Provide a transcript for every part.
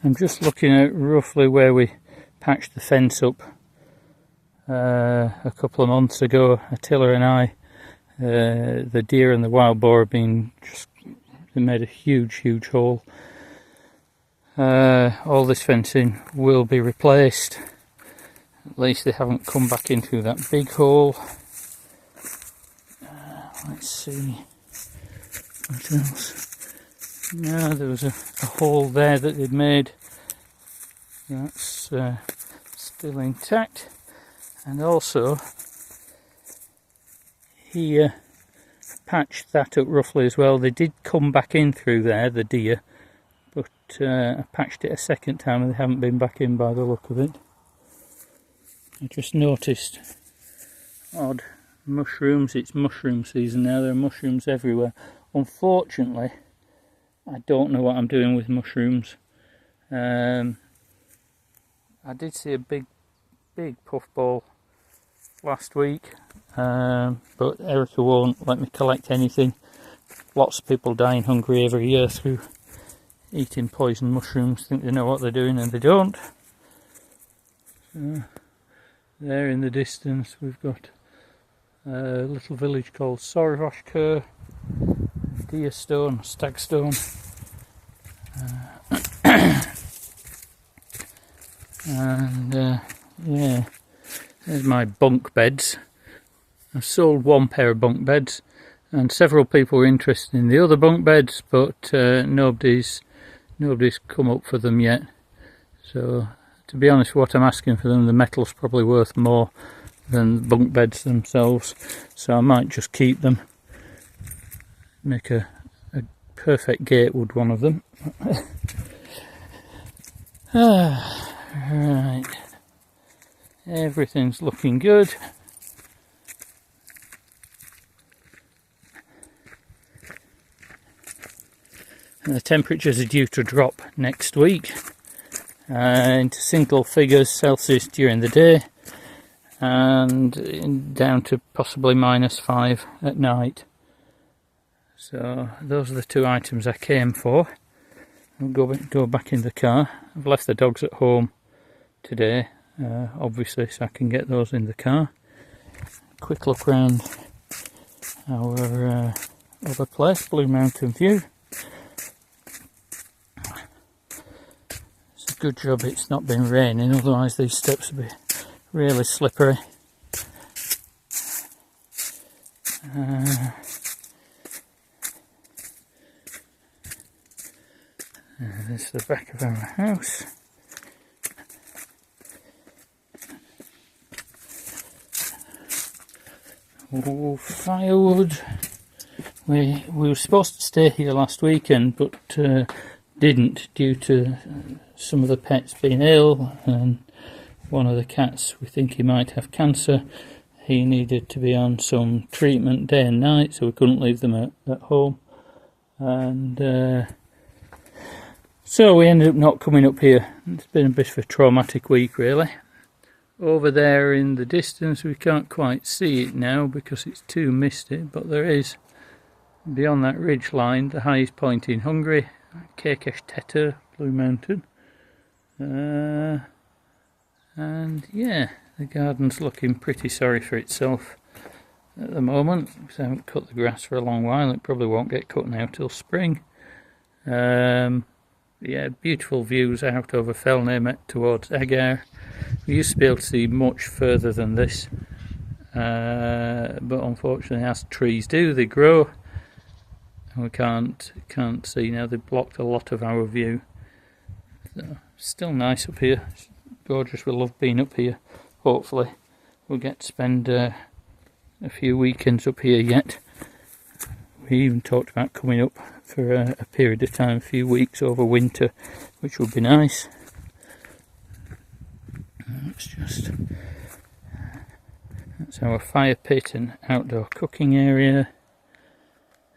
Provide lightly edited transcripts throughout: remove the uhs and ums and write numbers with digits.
I'm just looking at roughly where we patched the fence up a couple of months ago. Attila and I, the deer and the wild boar have been they made a huge hole. All this fencing will be replaced. At least they haven't come back into that big hole. Let's see what else. No, there was a hole there that they'd made. That's still intact. And also he patched that up roughly as well. They did come back in through there, the deer, but I patched it a second time and they haven't been back in by the look of it. I just noticed odd mushrooms. It's mushroom season now. There are mushrooms everywhere. Unfortunately, I don't know what I'm doing with mushrooms. I did see a big puffball last week, but Erica won't let me collect anything. Lots of people die in Hungary every year through eating poison mushrooms, think they know what they're doing and they don't. So, there in the distance we've got a little village called Sorvashkur, deer stone, stag stone. And yeah, there's my bunk beds. I've sold one pair of bunk beds and several people were interested in the other bunk beds, but nobody's come up for them yet. So to be honest, what I'm asking for them, the metal's probably worth more than bunk beds themselves, so I might just keep them. Make a perfect gatewood one of them. Right, everything's looking good. And the temperatures are due to drop next week into single figures Celsius during the day and down to possibly -5 at night. So those are the two items I came for. I'll go back in the car. I've left the dogs at home today, obviously, so I can get those in the car. Quick look round our other place, Blue Mountain View. It's a good job it's not been raining, otherwise these steps would be really slippery. This is the back of our house. Oh, firewood. We were supposed to stay here last weekend, but didn't due to some of the pets being ill, and one of the cats, we think he might have cancer. He needed to be on some treatment day and night, so we couldn't leave them at home. And so we ended up not coming up here. It's been a bit of a traumatic week, really. Over there in the distance, we can't quite see it now because it's too misty, but there is, beyond that ridge line, the highest point in Hungary, Kékes-Tető, Blue Mountain. And yeah, the garden's looking pretty sorry for itself at the moment, because I haven't cut the grass for a long while. It probably won't get cut now till spring. Yeah, beautiful views out over Fellname towards Eger. We used to be able to see much further than this, but unfortunately, as trees do, they grow, and we can't see now. They've blocked a lot of our view. So, still nice up here. It's gorgeous. We love being up here. Hopefully, we'll get to spend a few weekends up here yet. We even talked about coming up for a period of time, a few weeks over winter, which would be nice. That's our fire pit and outdoor cooking area.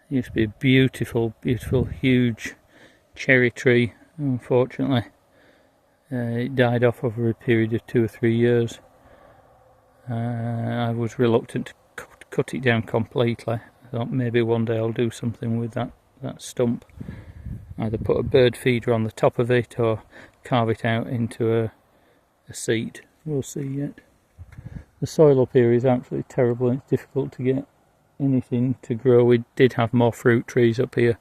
It used to be a beautiful, huge cherry tree. Unfortunately, it died off over a period of 2 or 3 years. I was reluctant to cut it down completely. I thought maybe one day I'll do something with that stump. either put a bird feeder on the top of it or carve it out into a seat. We'll see yet. The soil up here is absolutely terrible and it's difficult to get anything to grow. We did have more fruit trees up here,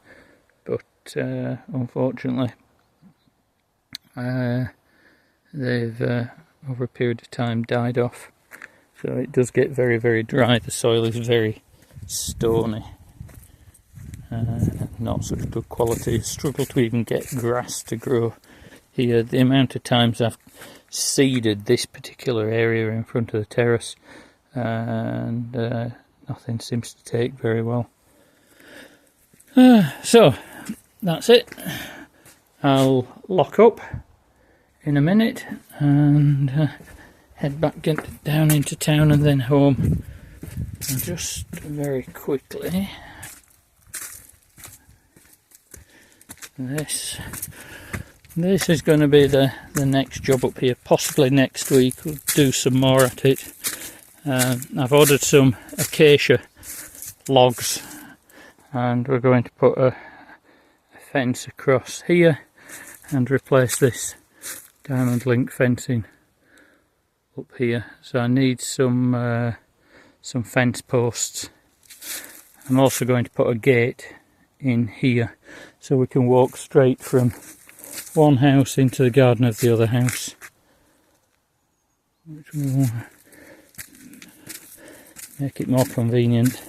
but unfortunately they've over a period of time died off, so it does get very, very dry. The soil is very stony, not such good quality. Struggle to even get grass to grow here. The amount of times I've seeded this particular area in front of the terrace, and nothing seems to take very well. So that's it. I'll lock up in a minute and head back down into town and then home. And just very quickly, this is going to be the next job up here. Possibly next week we'll do some more at it. I've ordered some acacia logs and we're going to put a fence across here and replace this diamond link fencing up here. So I need some fence posts. I'm also going to put a gate in here so we can walk straight from one house into the garden of the other house, which will make it more convenient.